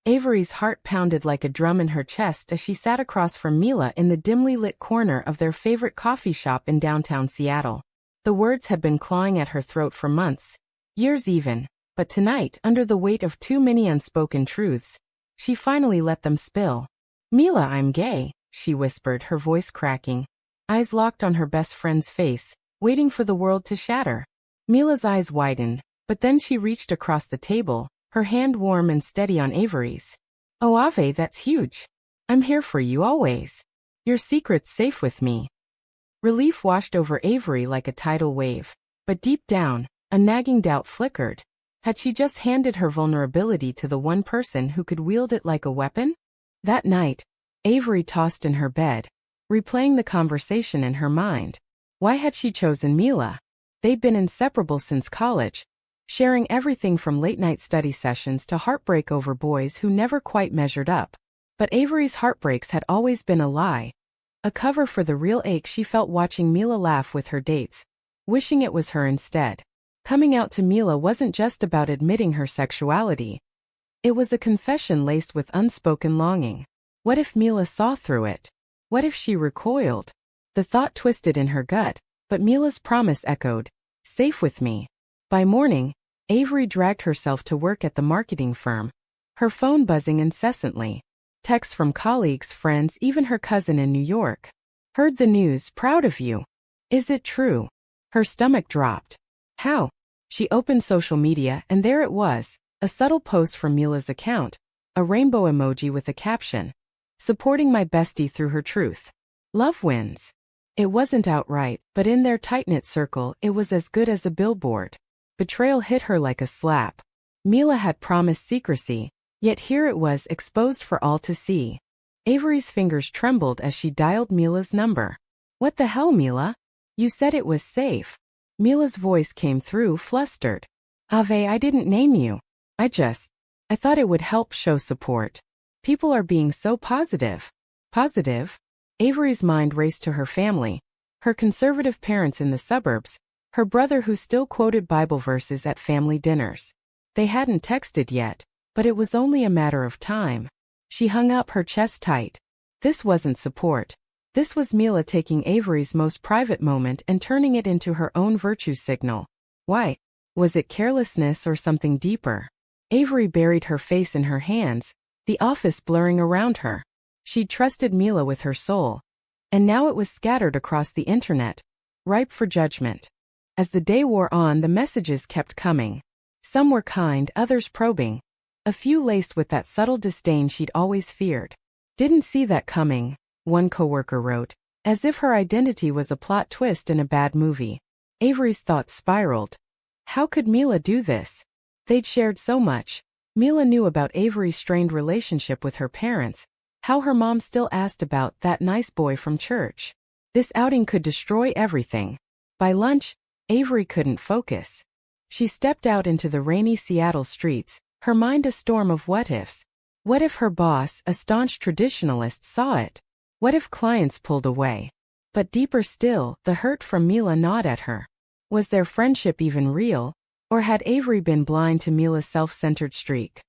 Avery's heart pounded like a drum in her chest as she sat across from Mila in the dimly lit corner of their favorite coffee shop in downtown Seattle. The words had been clawing at her throat for months, years even, but tonight, under the weight of too many unspoken truths, she finally let them spill. "Mila, I'm gay," she whispered, her voice cracking. Eyes locked on her best friend's face, waiting for the world to shatter. Mila's eyes widened, but then she reached across the table, her hand warm and steady on Avery's. "Oh Ave, that's huge. I'm here for you always. Your secret's safe with me." Relief washed over Avery like a tidal wave, but deep down, a nagging doubt flickered. Had she just handed her vulnerability to the one person who could wield it like a weapon? That night, Avery tossed in her bed, replaying the conversation in her mind. Why had she chosen Mila? They'd been inseparable since college, sharing everything from late-night study sessions to heartbreak over boys who never quite measured up. But Avery's heartbreaks had always been a lie, a cover for the real ache she felt watching Mila laugh with her dates, wishing it was her instead. Coming out to Mila wasn't just about admitting her sexuality. It was a confession laced with unspoken longing. What if Mila saw through it? What if she recoiled? The thought twisted in her gut, but Mila's promise echoed, "Safe with me." By morning, Avery dragged herself to work at the marketing firm, her phone buzzing incessantly. Texts from colleagues, friends, even her cousin in New York. "Heard the news, proud of you. Is it true?" Her stomach dropped. How? She opened social media and there it was, a subtle post from Mila's account, a rainbow emoji with a caption, "Supporting my bestie through her truth. Love wins." It wasn't outright, but in their tight-knit circle it was as good as a billboard. Betrayal hit her like a slap. Mila had promised secrecy, yet here it was exposed for all to see. Avery's fingers trembled as she dialed Mila's number. "What the hell, Mila? You said it was safe." Mila's voice came through, flustered. "Ave, I didn't name you. I thought it would help show support. People are being so positive." Positive? Avery's mind raced to her family, her conservative parents in the suburbs, her brother who still quoted Bible verses at family dinners. They hadn't texted yet, but it was only a matter of time. She hung up, her chest tight. This wasn't support. This was Mila taking Avery's most private moment and turning it into her own virtue signal. Why? Was it carelessness or something deeper? Avery buried her face in her hands, the office blurring around her. She'd trusted Mila with her soul, and now it was scattered across the internet, ripe for judgment. As the day wore on, the messages kept coming. Some were kind, others probing, a few laced with that subtle disdain she'd always feared. "Didn't see that coming," one coworker wrote, as if her identity was a plot twist in a bad movie. Avery's thoughts spiraled. How could Mila do this? They'd shared so much. Mila knew about Avery's strained relationship with her parents, how her mom still asked about that nice boy from church. This outing could destroy everything. By lunch, Avery couldn't focus. She stepped out into the rainy Seattle streets, her mind a storm of what-ifs. What if her boss, a staunch traditionalist, saw it? What if clients pulled away? But deeper still, the hurt from Mila gnawed at her. Was their friendship even real? Or had Avery been blind to Mila's self-centered streak?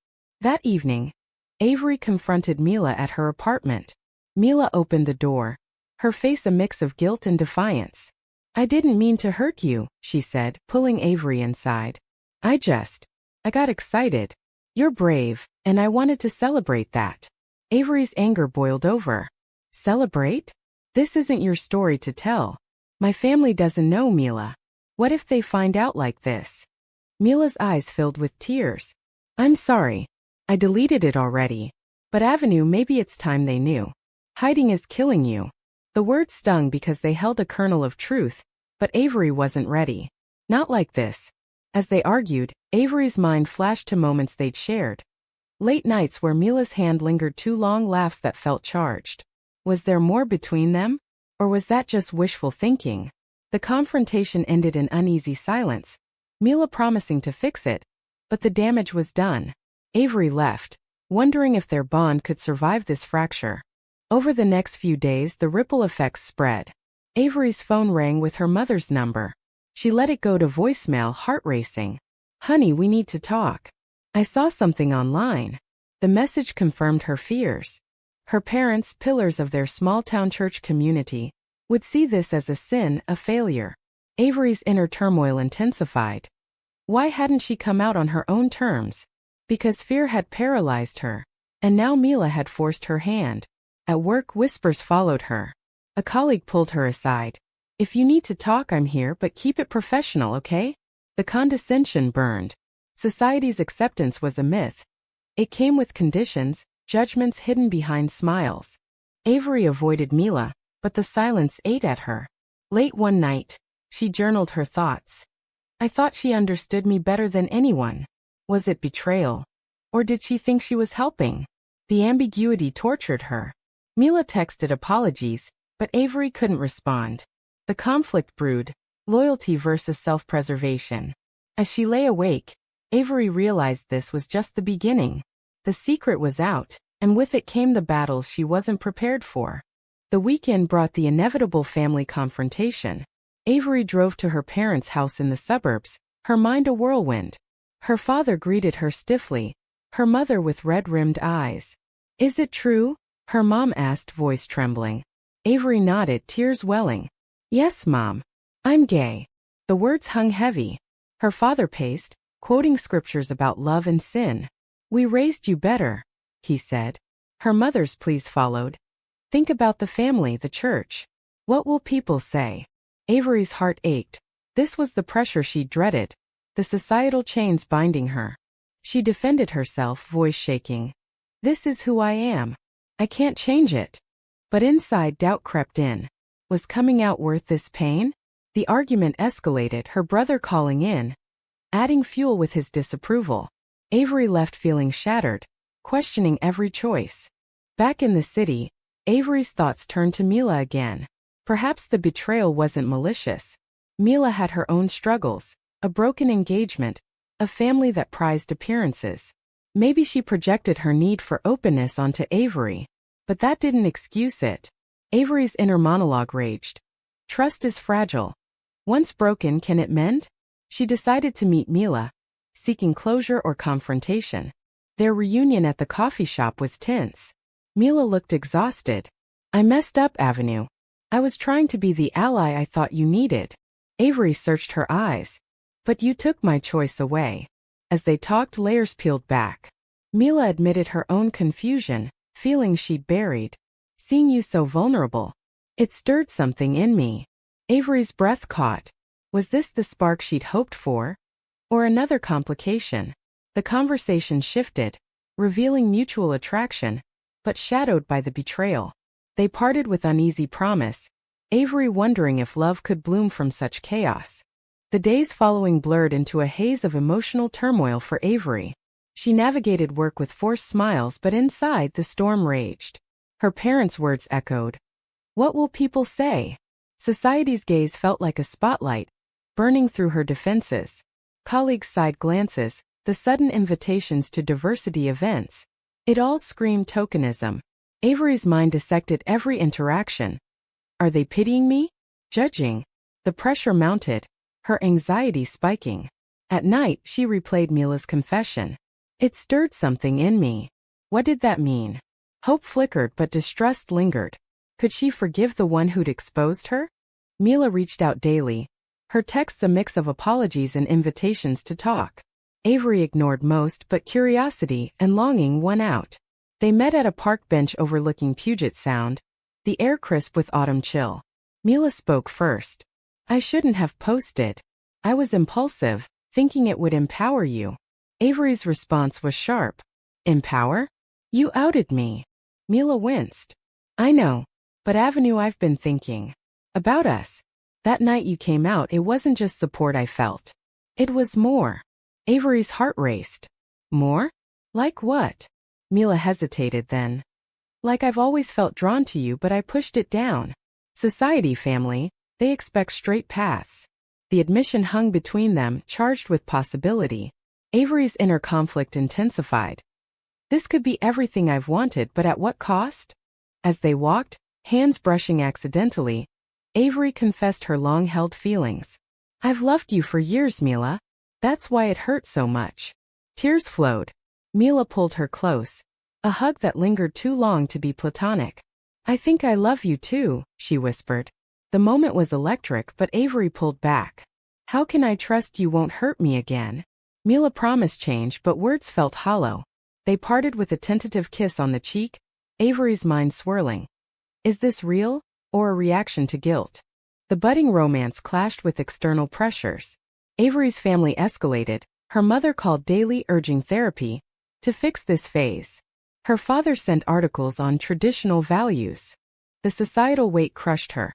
That evening, Avery confronted Mila at her apartment. Mila opened the door, her face a mix of guilt and defiance. "I didn't mean to hurt you," she said, pulling Avery inside. I got excited. You're brave, and I wanted to celebrate that." Avery's anger boiled over. "Celebrate? This isn't your story to tell. My family doesn't know, Mila. What if they find out like this?" Mila's eyes filled with tears. "I'm sorry. I deleted it already. But Avenue, maybe it's time they knew. Hiding is killing you." The words stung because they held a kernel of truth, but Avery wasn't ready. Not like this. As they argued, Avery's mind flashed to moments they'd shared. Late nights where Mila's hand lingered too long, laughs that felt charged. Was there more between them? Or was that just wishful thinking? The confrontation ended in uneasy silence, Mila promising to fix it, but the damage was done. Avery left, wondering if their bond could survive this fracture. Over the next few days, the ripple effects spread. Avery's phone rang with her mother's number. She let it go to voicemail, heart racing. "Honey, we need to talk. I saw something online." The message confirmed her fears. Her parents, pillars of their small-town church community, would see this as a sin, a failure. Avery's inner turmoil intensified. Why hadn't she come out on her own terms? Because fear had paralyzed her. And now Mila had forced her hand. At work, whispers followed her. A colleague pulled her aside. "If you need to talk, I'm here, but keep it professional, okay?" The condescension burned. Society's acceptance was a myth. It came with conditions, judgments hidden behind smiles. Avery avoided Mila, but the silence ate at her. Late one night, she journaled her thoughts. "I thought she understood me better than anyone. Was it betrayal? Or did she think she was helping?" The ambiguity tortured her. Mila texted apologies, but Avery couldn't respond. The conflict brewed, loyalty versus self-preservation. As she lay awake, Avery realized this was just the beginning. The secret was out, and with it came the battles she wasn't prepared for. The weekend brought the inevitable family confrontation. Avery drove to her parents' house in the suburbs, her mind a whirlwind. Her father greeted her stiffly, her mother with red-rimmed eyes. "Is it true?" her mom asked, voice trembling. Avery nodded, tears welling. "Yes, Mom. I'm gay." The words hung heavy. Her father paced, quoting scriptures about love and sin. "We raised you better," he said. Her mother's pleas followed. "Think about the family, the church. What will people say?" Avery's heart ached. This was the pressure she dreaded, the societal chains binding her. She defended herself, voice shaking. "This is who I am. I can't change it." But inside, doubt crept in. Was coming out worth this pain? The argument escalated, her brother calling in, adding fuel with his disapproval. Avery left feeling shattered, questioning every choice. Back in the city, Avery's thoughts turned to Mila again. Perhaps the betrayal wasn't malicious. Mila had her own struggles, a broken engagement, a family that prized appearances. Maybe she projected her need for openness onto Avery, but that didn't excuse it. Avery's inner monologue raged. Trust is fragile. Once broken, can it mend? She decided to meet Mila, seeking closure or confrontation. Their reunion at the coffee shop was tense. Mila looked exhausted. "I messed up, Avenue. I was trying to be the ally I thought you needed." Avery searched her eyes. "But you took my choice away." As they talked, layers peeled back. Mila admitted her own confusion, feelings she'd buried. "Seeing you so vulnerable, it stirred something in me." Avery's breath caught. Was this the spark she'd hoped for? Or another complication? The conversation shifted, revealing mutual attraction, but shadowed by the betrayal. They parted with uneasy promise, Avery wondering if love could bloom from such chaos. The days following blurred into a haze of emotional turmoil for Avery. She navigated work with forced smiles, but inside the storm raged. Her parents' words echoed. What will people say? Society's gaze felt like a spotlight, burning through her defenses. Colleagues' side glances, the sudden invitations to diversity events. It all screamed tokenism. Avery's mind dissected every interaction. Are they pitying me? Judging? The pressure mounted, her anxiety spiking. At night, she replayed Mila's confession. It stirred something in me. What did that mean? Hope flickered, but distrust lingered. Could she forgive the one who'd exposed her? Mila reached out daily, her texts a mix of apologies and invitations to talk. Avery ignored most, but curiosity and longing won out. They met at a park bench overlooking Puget Sound, the air crisp with autumn chill. Mila spoke first. I shouldn't have posted. I was impulsive, thinking it would empower you. Avery's response was sharp. Empower? You outed me. Mila winced. I know, but Avenue, I've been thinking about us. That night you came out, it wasn't just support I felt. It was more. Avery's heart raced. More? Like what? Mila hesitated then. Like I've always felt drawn to you, but I pushed it down. Society, family, they expect straight paths. The admission hung between them, charged with possibility. Avery's inner conflict intensified. This could be everything I've wanted, but at what cost? As they walked, hands brushing accidentally, Avery confessed her long-held feelings. I've loved you for years, Mila. That's why it hurt so much. Tears flowed. Mila pulled her close, A hug that lingered too long to be platonic. "I think I love you too," she whispered. The moment was electric, but Avery pulled back. "How can I trust you won't hurt me again?" Mila promised change, but words felt hollow. They parted with a tentative kiss on the cheek, Avery's mind swirling. Is this real, or a reaction to guilt? The budding romance clashed with external pressures. Avery's family escalated, her mother called daily, urging therapy to fix this phase. Her father sent articles on traditional values. The societal weight crushed her.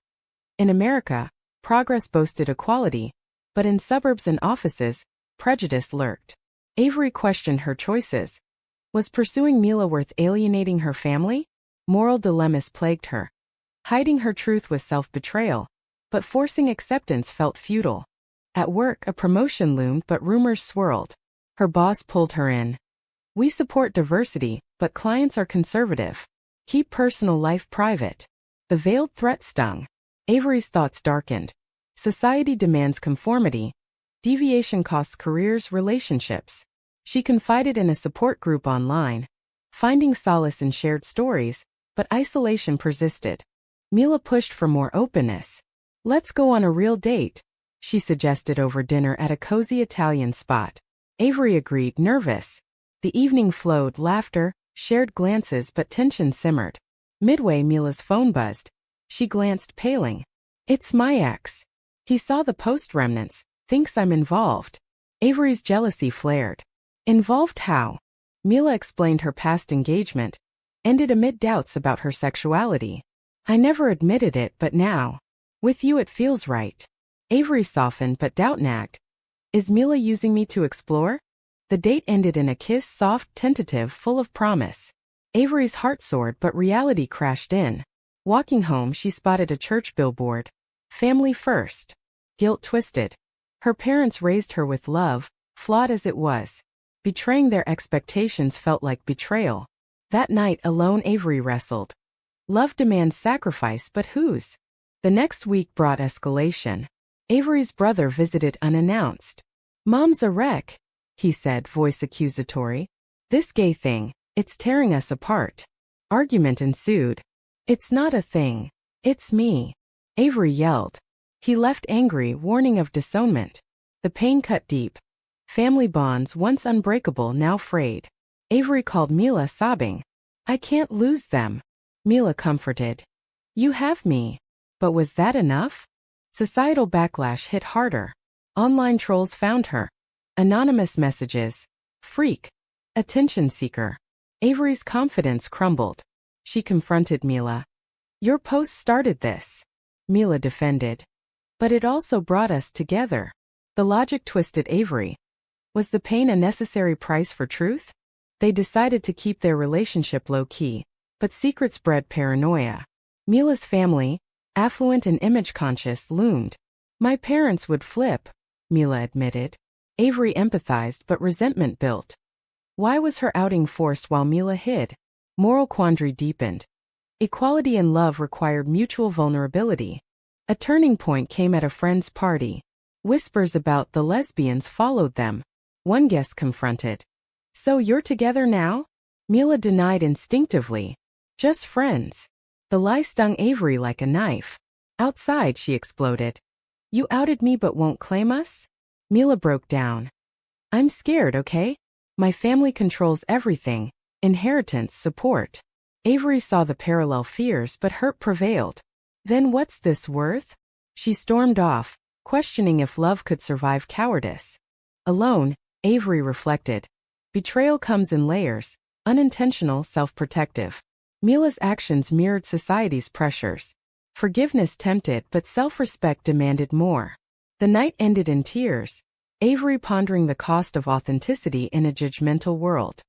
In America, progress boasted equality, but in suburbs and offices, prejudice lurked. Avery questioned her choices. Was pursuing Mila worth alienating her family? Moral dilemmas plagued her. Hiding her truth was self-betrayal, but forcing acceptance felt futile. At work, a promotion loomed, but rumors swirled. Her boss pulled her in. "We support diversity, but clients are conservative. Keep personal life private." The veiled threat stung. Avery's thoughts darkened. Society demands conformity. Deviation costs careers, relationships. She confided in a support group online, finding solace in shared stories, but isolation persisted. Mila pushed for more openness. "Let's go on a real date," she suggested over dinner at a cozy Italian spot. Avery agreed, nervous. The evening flowed, laughter, shared glances, but tension simmered. Midway, Mila's phone buzzed. She glanced, paling. "It's my ex. He saw the post remnants, thinks I'm involved." Avery's jealousy flared. Involved how? Mila explained her past engagement, ended amid doubts about her sexuality. "I never admitted it, but now. With you it feels right." Avery softened, but doubt nagged. "Is Mila using me to explore?" The date ended in a kiss, soft, tentative, full of promise. Avery's heart soared, but reality crashed in. Walking home, she spotted a church billboard. "Family first." Guilt twisted. Her parents raised her with love, flawed as it was. Betraying their expectations felt like betrayal. That night alone, Avery wrestled. Love demands sacrifice, but whose? The next week brought escalation. Avery's brother visited unannounced. "Mom's a wreck," he said, voice accusatory. "This gay thing, it's tearing us apart." Argument ensued. "It's not a thing. It's me," Avery yelled. He left angry, warning of disownment. The pain cut deep. Family bonds, once unbreakable, now frayed. Avery called Mila, sobbing. "I can't lose them." Mila comforted. "You have me." But was that enough? Societal backlash hit harder. Online trolls found her. Anonymous messages. "Freak." "Attention seeker." Avery's confidence crumbled. She confronted Mila. "Your post started this." Mila defended. "But it also brought us together." The logic twisted Avery. Was the pain a necessary price for truth? They decided to keep their relationship low-key, but secrets bred paranoia. Mila's family, affluent and image-conscious, loomed. "My parents would flip," Mila admitted. Avery empathized, but resentment built. Why was her outing forced while Mila hid? Moral quandary deepened. Equality in love required mutual vulnerability. A turning point came at a friend's party. Whispers about the lesbians followed them. One guest confronted. "So you're together now?" Mila denied instinctively. "Just friends." The lie stung Avery like a knife. Outside, she exploded. "You outed me but won't claim us?" Mila broke down. "I'm scared, okay? My family controls everything. Inheritance, support." Avery saw the parallel fears, but hurt prevailed. "Then what's this worth?" She stormed off, questioning if love could survive cowardice. Alone, Avery reflected. Betrayal comes in layers, unintentional, self-protective. Mila's actions mirrored society's pressures. Forgiveness tempted, but self-respect demanded more. The night ended in tears, Avery pondering the cost of authenticity in a judgmental world.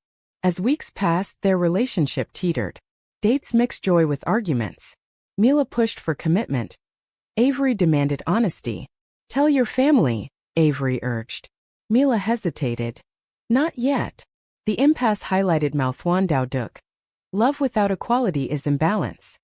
As weeks passed, their relationship teetered. Dates mixed joy with arguments. Mila pushed for commitment. Avery demanded honesty. "Tell your family," Avery urged. Mila hesitated. "Not yet." The impasse highlighted Malthuan Duk. Love without equality is imbalance.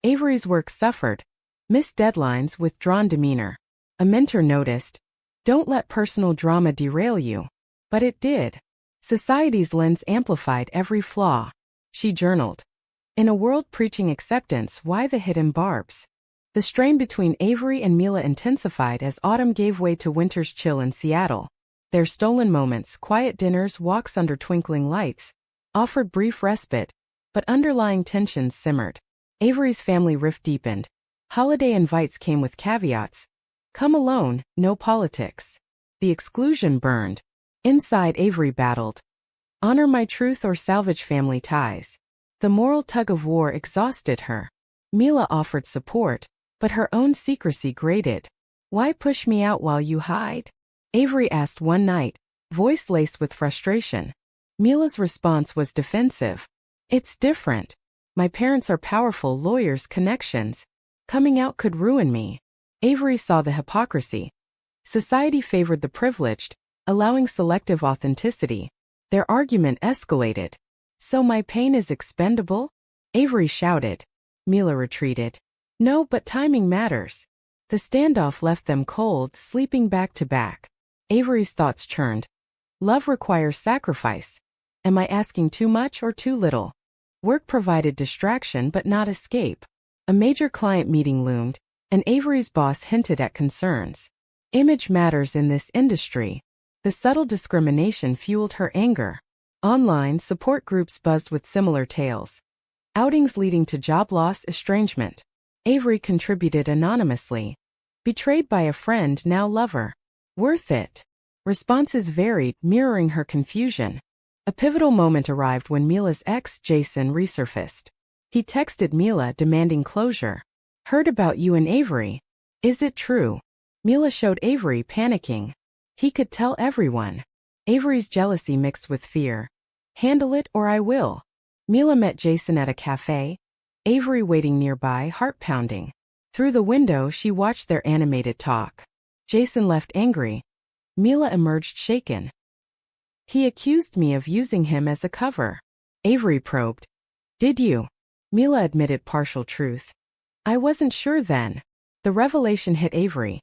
Avery's work suffered. Missed deadlines, withdrawn demeanor. A mentor noticed. "Don't let personal drama derail you." But it did. Society's lens amplified every flaw. She journaled. In a world preaching acceptance, why the hidden barbs? The strain between Avery and Mila intensified as autumn gave way to winter's chill in Seattle. Their stolen moments, quiet dinners, walks under twinkling lights, offered brief respite, but underlying tensions simmered. Avery's family rift deepened. Holiday invites came with caveats. Come alone, no politics. The exclusion burned. Inside, Avery battled. Honor my truth or salvage family ties. The moral tug-of-war exhausted her. Mila offered support, but her own secrecy grated. Why push me out while you hide? Avery asked one night, voice laced with frustration. Mila's response was defensive. It's different. My parents are powerful lawyers, connections. Coming out could ruin me. Avery saw the hypocrisy. Society favored the privileged, allowing selective authenticity. Their argument escalated. So my pain is expendable? Avery shouted. Mila retreated. No, but timing matters. The standoff left them cold, sleeping back to back. Avery's thoughts churned. Love requires sacrifice. Am I asking too much or too little? Work provided distraction but not escape. A major client meeting loomed, and Avery's boss hinted at concerns. Image matters in this industry. The subtle discrimination fueled her anger. Online, support groups buzzed with similar tales. Outings leading to job loss, estrangement. Avery contributed anonymously. Betrayed by a friend, now lover. Worth it. Responses varied, mirroring her confusion. A pivotal moment arrived when Mila's ex, Jason, resurfaced. He texted Mila demanding closure. Heard about you and Avery. Is it true? Mila showed Avery panicking. He could tell everyone. Avery's jealousy mixed with fear. Handle it or I will. Mila met Jason at a cafe. Avery waiting nearby, heart pounding. Through the window, she watched their animated talk. Jason left angry. Mila emerged shaken. He accused me of using him as a cover. Avery probed. Did you? Mila admitted partial truth. I wasn't sure then. The revelation hit Avery.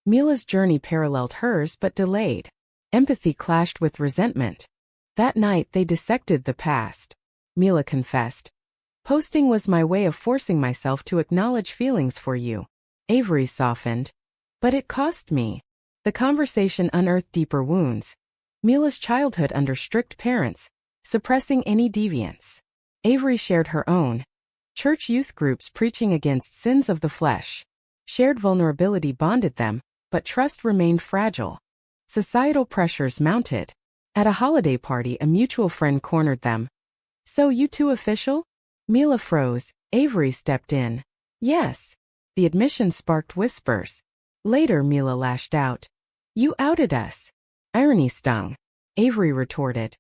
Mila's journey paralleled hers but delayed. Empathy clashed with resentment. That night they dissected the past. Mila confessed. Posting was my way of forcing myself to acknowledge feelings for you. Avery softened. But it cost me. The conversation unearthed deeper wounds. Mila's childhood under strict parents, suppressing any deviance. Avery shared her own. Church youth groups preaching against sins of the flesh. Shared vulnerability bonded them, but trust remained fragile. Societal pressures mounted. At a holiday party, a mutual friend cornered them. So you two official? Mila froze. Avery stepped in. Yes. The admission sparked whispers. Later, Mila lashed out. You outed us. Irony stung. Avery retorted.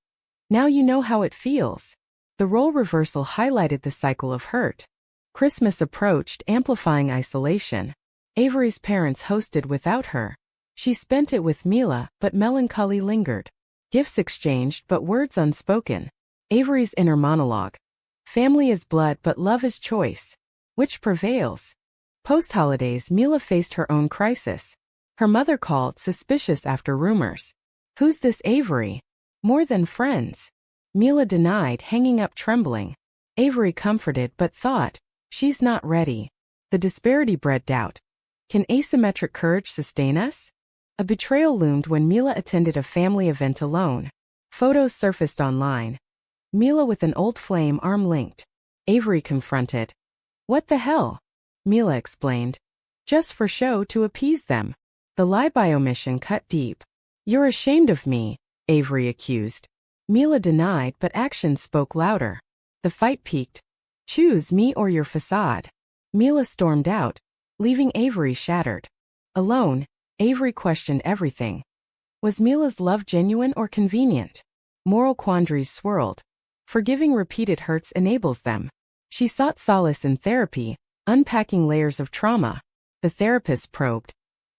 Now you know how it feels. The role reversal highlighted the cycle of hurt. Christmas approached, amplifying isolation. Avery's parents hosted without her. She spent it with Mila, but melancholy lingered. Gifts exchanged, but words unspoken. Avery's inner monologue. Family is blood, but love is choice. Which prevails? Post-holidays, Mila faced her own crisis. Her mother called, suspicious after rumors. Who's this Avery? More than friends. Mila denied, hanging up trembling. Avery comforted but thought, she's not ready. The disparity bred doubt. Can asymmetric courage sustain us? A betrayal loomed when Mila attended a family event alone. Photos surfaced online. Mila with an old flame, arm linked. Avery confronted. What the hell? Mila explained. Just for show, to appease them. The lie by omission cut deep. You're ashamed of me, Avery accused. Mila denied, but actions spoke louder. The fight peaked. Choose me or your facade. Mila stormed out, leaving Avery shattered. Alone, Avery questioned everything. Was Mila's love genuine or convenient? Moral quandaries swirled. Forgiving repeated hurts enables them. She sought solace in therapy, unpacking layers of trauma. The therapist probed.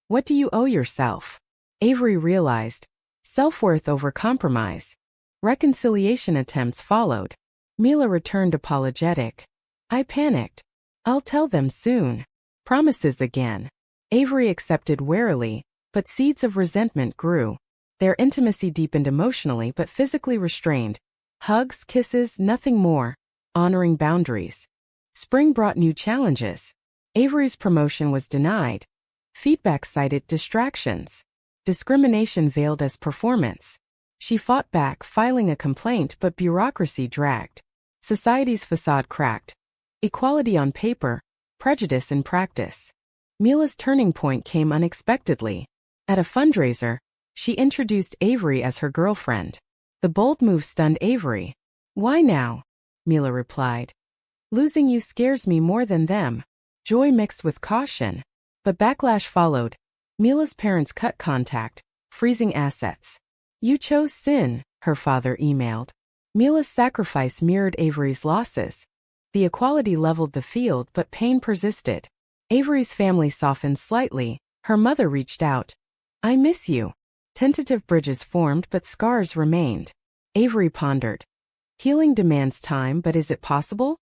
What do you owe yourself? Avery realized. Self-worth over compromise. Reconciliation attempts followed. Mila returned apologetic. I panicked. I'll tell them soon. Promises again. Avery accepted warily, but seeds of resentment grew. Their intimacy deepened emotionally but physically restrained. Hugs, kisses, nothing more. honoring boundaries. Spring brought new challenges. Avery's promotion was denied. Feedback cited distractions. Discrimination veiled as performance. She fought back, filing a complaint, but bureaucracy dragged. Society's facade cracked. Equality on paper, prejudice in practice. Mila's turning point came unexpectedly. At a fundraiser, she introduced Avery as her girlfriend. The bold move stunned Avery. "Why now?" Mila replied. "Losing you scares me more than them." Joy mixed with caution. But backlash followed. Mila's parents cut contact, freezing assets. "You chose sin," her father emailed. Mila's sacrifice mirrored Avery's losses. The equality leveled the field, but pain persisted. Avery's family softened slightly. Her mother reached out. "I miss you." Tentative bridges formed, but scars remained. Avery pondered. Healing demands time, but is it possible?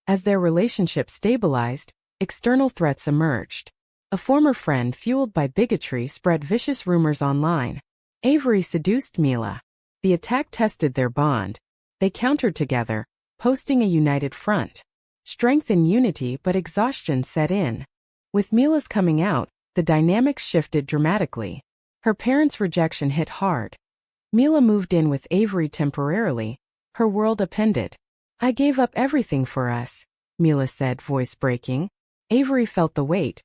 As their relationship stabilized, external threats emerged. A former friend, fueled by bigotry, spread vicious rumors online. Avery seduced Mila. The attack tested their bond. They countered together, posting a united front. Strength in unity, but exhaustion set in. With Mila's coming out, the dynamics shifted dramatically. Her parents' rejection hit hard. Mila moved in with Avery temporarily. Her world upended. "I gave up everything for us," Mila said, voice breaking. Avery felt the weight.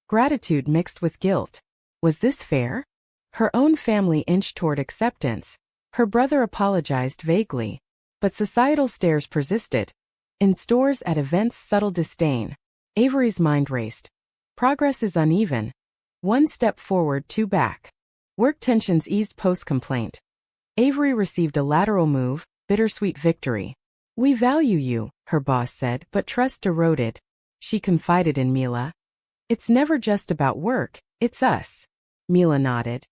Gratitude mixed with guilt. Was this fair? Her own family inched toward acceptance. Her brother apologized vaguely. But societal stares persisted. In stores, at events, subtle disdain. Avery's mind raced. Progress is uneven. One step forward, two back. Work tensions eased post-complaint. Avery received a lateral move, bittersweet victory. "We value you," her boss said, but trust eroded. She confided in Mila. "It's never just about work, it's us." Mila nodded.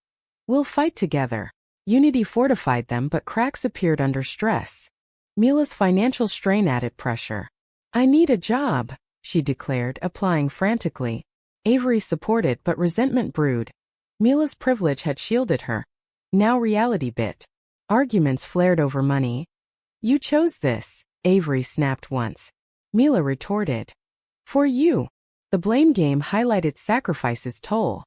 "We'll fight together." Unity fortified them, but cracks appeared under stress. Mila's financial strain added pressure. "I need a job," she declared, applying frantically. Avery supported, but resentment brewed. Mila's privilege had shielded her. Now reality bit. Arguments flared over money. "You chose this," Avery snapped once. Mila retorted. "For you." The blame game highlighted sacrifice's toll.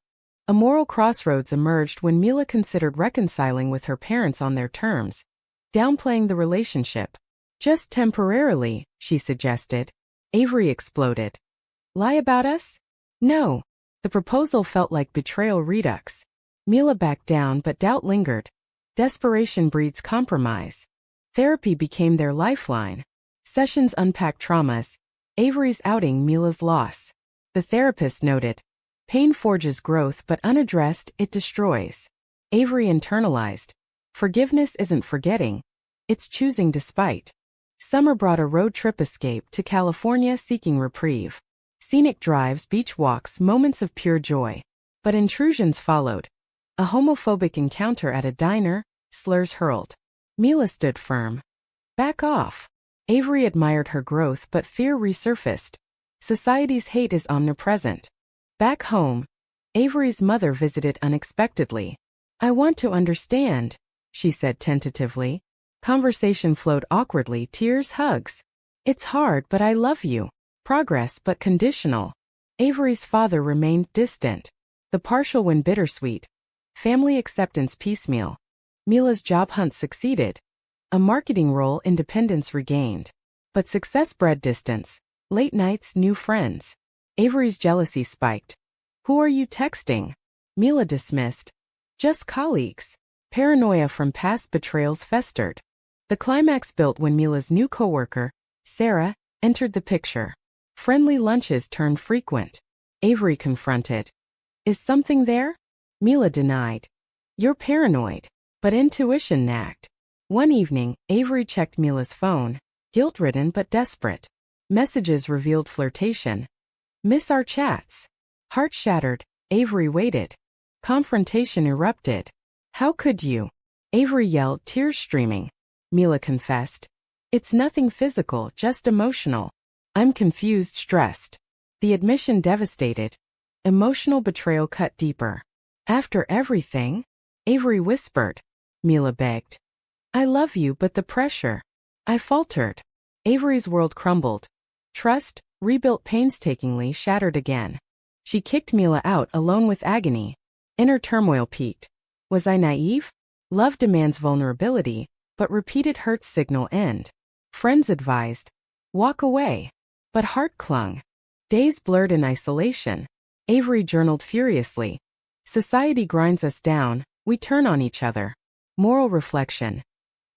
A moral crossroads emerged when Mila considered reconciling with her parents on their terms, downplaying the relationship. "Just temporarily," she suggested. Avery exploded. "Lie about us?" "No." The proposal felt like betrayal redux. Mila backed down, but doubt lingered. Desperation breeds compromise. Therapy became their lifeline. Sessions unpacked traumas. Avery's outing, Mila's loss. The therapist noted, "Pain forges growth, but unaddressed, it destroys." Avery internalized. Forgiveness isn't forgetting. It's choosing despite. Summer brought a road trip escape to California, seeking reprieve. Scenic drives, beach walks, moments of pure joy. But intrusions followed. A homophobic encounter at a diner, slurs hurled. Mila stood firm. "Back off." Avery admired her growth, but fear resurfaced. Society's hate is omnipresent. Back home, Avery's mother visited unexpectedly. "I want to understand," she said tentatively. Conversation flowed awkwardly, tears, hugs. "It's hard, but I love you." Progress, but conditional. Avery's father remained distant. The partial win bittersweet. Family acceptance piecemeal. Mila's job hunt succeeded. A marketing role, independence regained. But success bred distance. Late nights, new friends. Avery's jealousy spiked. "Who are you texting?" Mila dismissed. "Just colleagues." Paranoia from past betrayals festered. The climax built when Mila's new coworker, Sarah, entered the picture. Friendly lunches turned frequent. Avery confronted. "Is something there?" Mila denied. "You're paranoid." But intuition nagged. One evening, Avery checked Mila's phone, guilt-ridden but desperate. Messages revealed flirtation. "Miss our chats." Heart shattered, Avery waited. Confrontation erupted. "How could you?" Avery yelled, tears streaming. Mila confessed. "It's nothing physical, just emotional. I'm confused, stressed." The admission devastated. Emotional betrayal cut deeper. "After everything?" Avery whispered. Mila begged. "I love you, but the pressure." I faltered. Avery's world crumbled. Trust, rebuilt painstakingly, shattered again. She kicked Mila out alone with agony. Inner turmoil peaked. Was I naive? Love demands vulnerability, but repeated hurts signal end. Friends advised, walk away. But heart clung. Days blurred in isolation. Avery journaled furiously. Society grinds us down, we turn on each other. Moral reflection.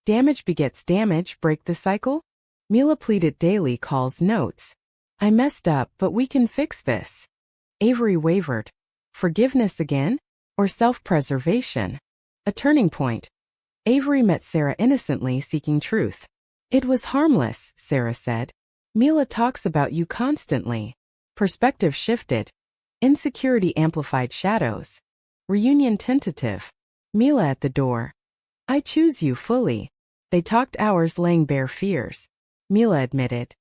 Damage begets damage, break the cycle? Mila pleaded daily calls notes. I messed up, but we can fix this. Avery wavered. Forgiveness again? Or self-preservation? A turning point. Avery met Sarah innocently seeking truth. It was harmless, Sarah said. Mila talks about you constantly. Perspective shifted. Insecurity amplified shadows. Reunion tentative. Mila at the door. I choose you fully. They talked hours laying bare fears. Mila admitted.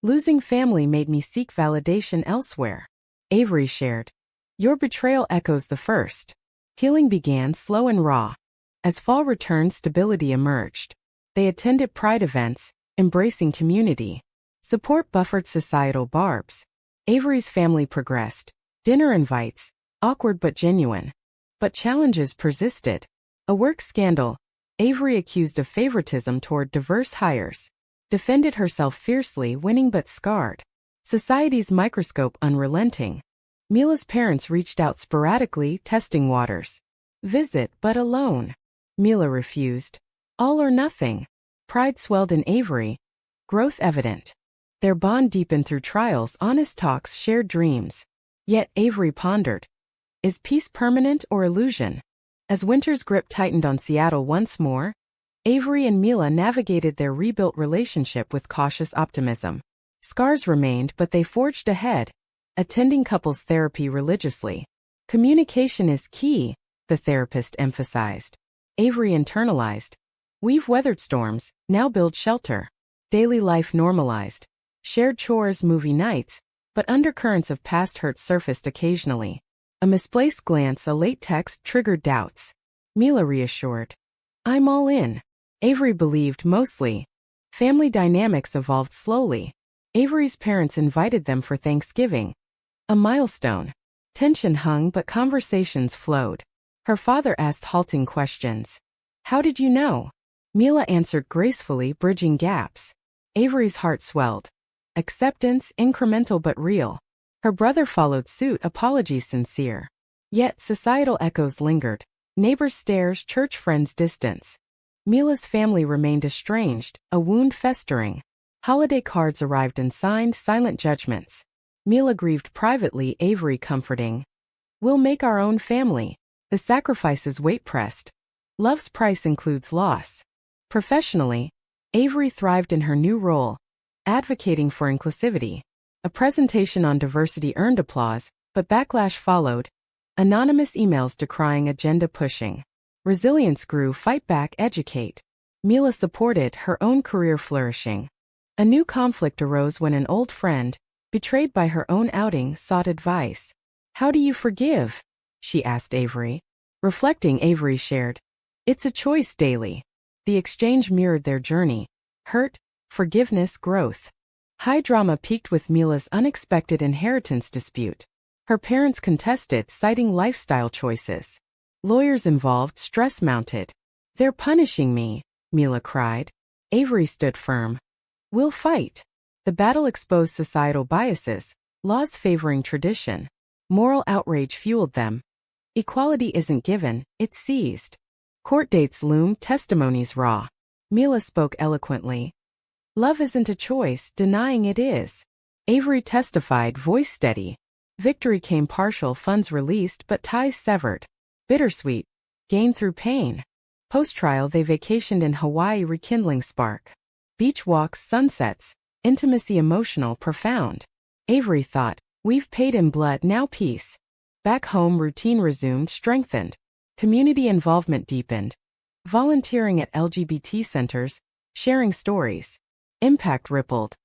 Losing family made me seek validation elsewhere. Avery shared. Your betrayal echoes the first. Healing began slow and raw. As fall returned, stability emerged. They attended pride events, embracing community. Support buffered societal barbs. Avery's family progressed. Dinner invites, awkward but genuine. But challenges persisted. A work scandal. Avery accused of favoritism toward diverse hires. Defended herself fiercely, winning but scarred. Society's microscope unrelenting. Mila's parents reached out sporadically, testing waters. Visit, but alone. Mila refused. All or nothing. Pride swelled in Avery. Growth evident. Their bond deepened through trials, honest talks, shared dreams. Yet Avery pondered. Is peace permanent or illusion? As winter's grip tightened on Seattle once more, Avery and Mila navigated their rebuilt relationship with cautious optimism. Scars remained, but they forged ahead, attending couples therapy religiously. Communication is key, the therapist emphasized. Avery internalized. We've weathered storms, now build shelter. Daily life normalized. Shared chores, movie nights, but undercurrents of past hurt surfaced occasionally. A misplaced glance, a late text triggered doubts. Mila reassured. I'm all in. Avery believed mostly. Family dynamics evolved slowly. Avery's parents invited them for Thanksgiving. A milestone. Tension hung, but conversations flowed. Her father asked halting questions. How did you know? Mila answered gracefully, bridging gaps. Avery's heart swelled. Acceptance, incremental but real. Her brother followed suit, apologies sincere. Yet societal echoes lingered. Neighbors' stares, church friends' distance. Mila's family remained estranged, a wound festering. Holiday cards arrived and signed, silent judgments. Mila grieved privately, Avery comforting. We'll make our own family. The sacrifices weight pressed. Love's price includes loss. Professionally, Avery thrived in her new role, advocating for inclusivity. A presentation on diversity earned applause, but backlash followed. Anonymous emails decrying agenda pushing. Resilience grew, fight back, educate. Mila supported, her own career flourishing. A new conflict arose when an old friend, betrayed by her own outing, sought advice. How do you forgive? She asked Avery. Reflecting, Avery shared. It's a choice daily. The exchange mirrored their journey. Hurt, forgiveness, growth. High drama peaked with Mila's unexpected inheritance dispute. Her parents contested, citing lifestyle choices. Lawyers involved, stress mounted. They're punishing me, Mila cried. Avery stood firm. We'll fight. The battle exposed societal biases, laws favoring tradition. Moral outrage fueled them. Equality isn't given, it's seized. Court dates loomed, testimonies raw. Mila spoke eloquently. Love isn't a choice, denying it is. Avery testified, voice steady. Victory came partial, funds released, but ties severed. Bittersweet. Gain through pain. Post-trial they vacationed in Hawaii, rekindling spark. Beach walks, sunsets. Intimacy emotional, profound. Avery thought, we've paid in blood, now peace. Back home routine resumed, strengthened. Community involvement deepened. Volunteering at LGBT centers, sharing stories. Impact rippled.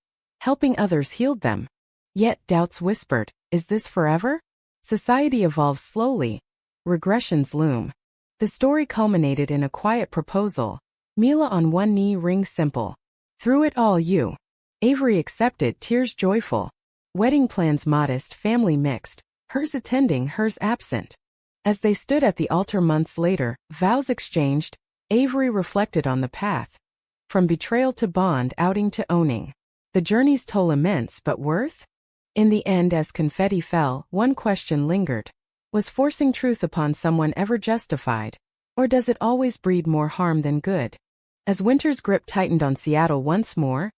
Helping others healed them. Yet doubts whispered, is this forever? Society evolves slowly. Regressions loom. The story culminated in a quiet proposal. Mila on one knee, ring simple. Through it all you. Avery accepted, tears joyful. Wedding plans modest, family mixed, hers attending, hers absent. As they stood at the altar months later, vows exchanged, Avery reflected on the path. From betrayal to bond, outing to owning. The journey's toll immense, but worth? In the end, as confetti fell, one question lingered. Was forcing truth upon someone ever justified? Or does it always breed more harm than good? As winter's grip tightened on Seattle once more,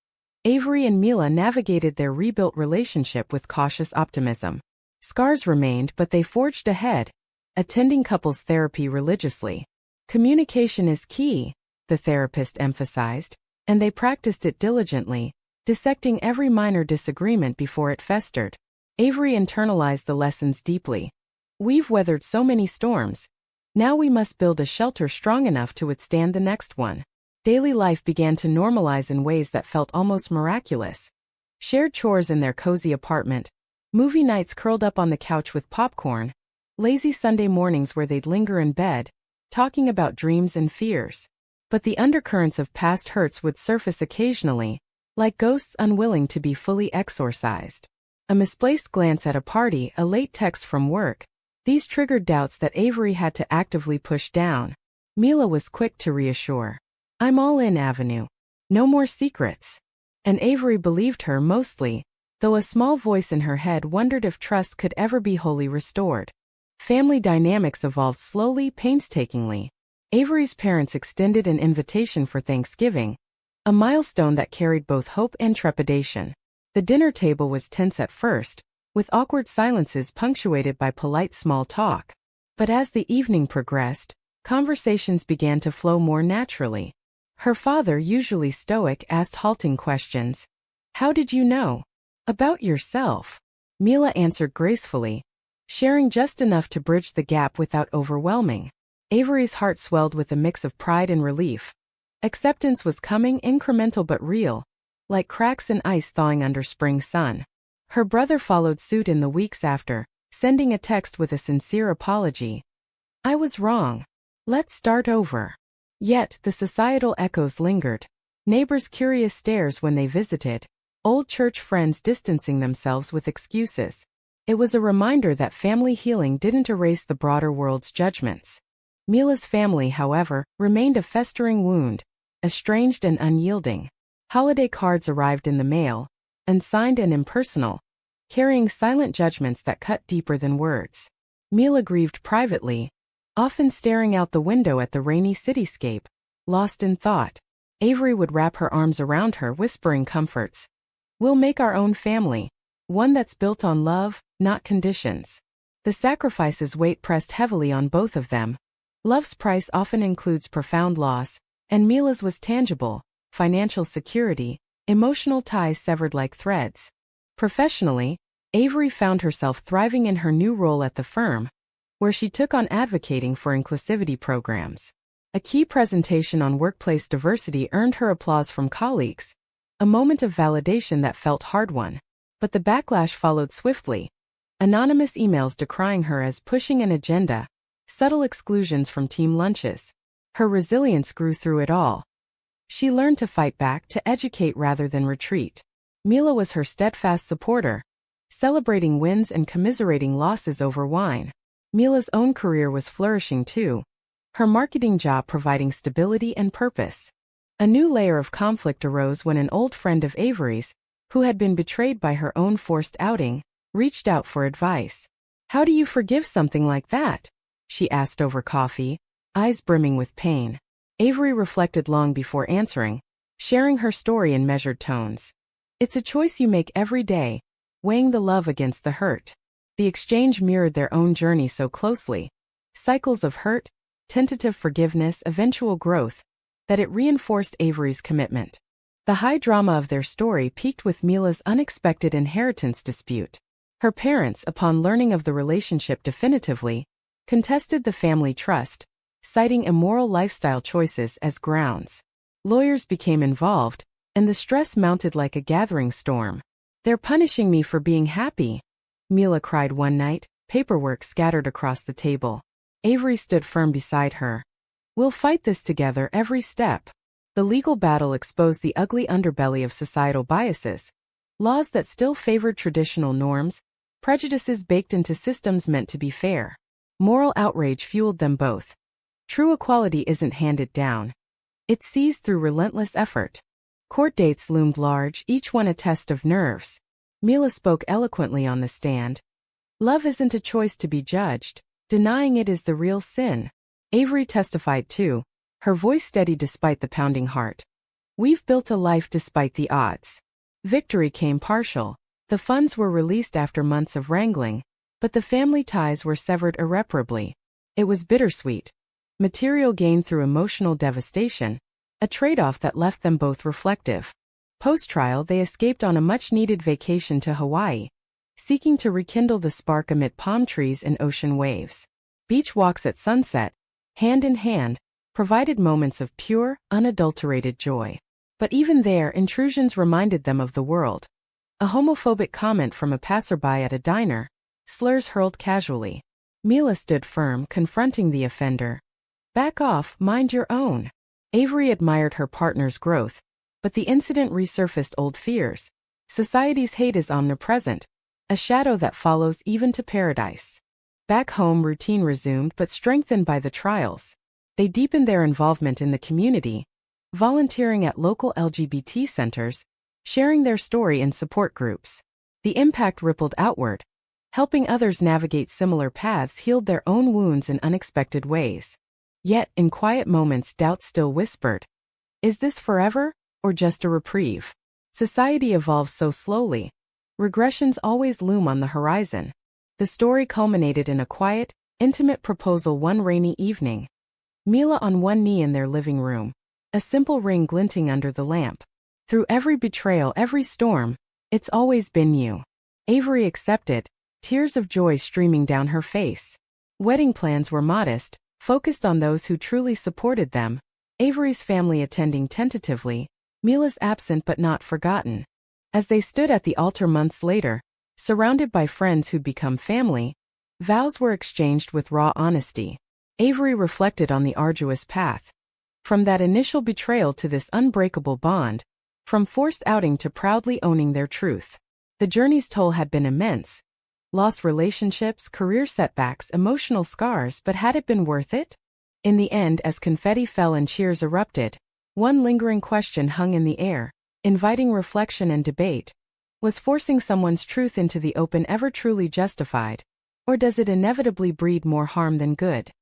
Avery and Mila navigated their rebuilt relationship with cautious optimism. Scars remained, but they forged ahead, attending couples therapy religiously. Communication is key, the therapist emphasized, and they practiced it diligently, dissecting every minor disagreement before it festered. Avery internalized the lessons deeply. We've weathered so many storms. Now we must build a shelter strong enough to withstand the next one. Daily life began to normalize in ways that felt almost miraculous. Shared chores in their cozy apartment, movie nights curled up on the couch with popcorn, lazy Sunday mornings where they'd linger in bed, talking about dreams and fears. But the undercurrents of past hurts would surface occasionally, like ghosts unwilling to be fully exorcised. A misplaced glance at a party, a late text from work. These triggered doubts that Avery had to actively push down. Mila was quick to reassure. I'm all in, Avenue. No more secrets. And Avery believed her mostly, though a small voice in her head wondered if trust could ever be wholly restored. Family dynamics evolved slowly, painstakingly. Avery's parents extended an invitation for Thanksgiving, a milestone that carried both hope and trepidation. The dinner table was tense at first, with awkward silences punctuated by polite small talk. But as the evening progressed, conversations began to flow more naturally. Her father, usually stoic, asked halting questions. How did you know? About yourself. Mila answered gracefully, sharing just enough to bridge the gap without overwhelming. Avery's heart swelled with a mix of pride and relief. Acceptance was coming, incremental but real, like cracks in ice thawing under spring sun. Her brother followed suit in the weeks after, sending a text with a sincere apology. I was wrong. Let's start over. Yet, the societal echoes lingered. Neighbors' curious stares when they visited, old church friends distancing themselves with excuses. It was a reminder that family healing didn't erase the broader world's judgments. Mila's family, however, remained a festering wound, estranged and unyielding. Holiday cards arrived in the mail, unsigned and impersonal, carrying silent judgments that cut deeper than words. Mila grieved privately, often staring out the window at the rainy cityscape, lost in thought. Avery would wrap her arms around her, whispering comforts. We'll make our own family, one that's built on love, not conditions. The sacrifice's weight pressed heavily on both of them. Love's price often includes profound loss, and Mila's was tangible, financial security, emotional ties severed like threads. Professionally, Avery found herself thriving in her new role at the firm, where she took on advocating for inclusivity programs. A key presentation on workplace diversity earned her applause from colleagues, a moment of validation that felt hard-won. But the backlash followed swiftly. Anonymous emails decrying her as pushing an agenda, subtle exclusions from team lunches. Her resilience grew through it all. She learned to fight back, to educate rather than retreat. Mila was her steadfast supporter, celebrating wins and commiserating losses over wine. Mila's own career was flourishing too, her marketing job providing stability and purpose. A new layer of conflict arose when an old friend of Avery's, who had been betrayed by her own forced outing, reached out for advice. How do you forgive something like that? She asked over coffee, eyes brimming with pain. Avery reflected long before answering, sharing her story in measured tones. It's a choice you make every day, weighing the love against the hurt. The exchange mirrored their own journey so closely. Cycles of hurt, tentative forgiveness, eventual growth, that it reinforced Avery's commitment. The high drama of their story peaked with Mila's unexpected inheritance dispute. Her parents, upon learning of the relationship definitively, contested the family trust, citing immoral lifestyle choices as grounds. Lawyers became involved, and the stress mounted like a gathering storm. They're punishing me for being happy, Mila cried one night, paperwork scattered across the table. Avery stood firm beside her. We'll fight this together every step. The legal battle exposed the ugly underbelly of societal biases, laws that still favored traditional norms, prejudices baked into systems meant to be fair. Moral outrage fueled them both. True equality isn't handed down. It's seized through relentless effort. Court dates loomed large, each one a test of nerves. Mila spoke eloquently on the stand. Love isn't a choice to be judged. Denying it is the real sin. Avery testified too, her voice steady despite the pounding heart. We've built a life despite the odds. Victory came partial. The funds were released after months of wrangling, but the family ties were severed irreparably. It was bittersweet. Material gain through emotional devastation, a trade-off that left them both reflective. Post-trial, they escaped on a much-needed vacation to Hawaii, seeking to rekindle the spark amid palm trees and ocean waves. Beach walks at sunset, hand in hand, provided moments of pure, unadulterated joy. But even there, intrusions reminded them of the world. A homophobic comment from a passerby at a diner, slurs hurled casually. Mila stood firm, confronting the offender. Back off, mind your own. Avery admired her partner's growth, but the incident resurfaced old fears. Society's hate is omnipresent, a shadow that follows even to paradise. Back home, routine resumed but strengthened by the trials. They deepened their involvement in the community, volunteering at local LGBT centers, sharing their story in support groups. The impact rippled outward. Helping others navigate similar paths healed their own wounds in unexpected ways. Yet, in quiet moments, doubt still whispered. Is this forever, or just a reprieve? Society evolves so slowly. Regressions always loom on the horizon. The story culminated in a quiet, intimate proposal one rainy evening. Mila on one knee in their living room, a simple ring glinting under the lamp. Through every betrayal, every storm, it's always been you. Avery accepted, tears of joy streaming down her face. Wedding plans were modest, focused on those who truly supported them. Avery's family attending tentatively, Mila's absent but not forgotten. As they stood at the altar months later, surrounded by friends who'd become family, vows were exchanged with raw honesty. Avery reflected on the arduous path. From that initial betrayal to this unbreakable bond, from forced outing to proudly owning their truth. The journey's toll had been immense. Lost relationships, career setbacks, emotional scars, but had it been worth it? In the end, as confetti fell and cheers erupted, one lingering question hung in the air, inviting reflection and debate. Was forcing someone's truth into the open ever truly justified? Or does it inevitably breed more harm than good?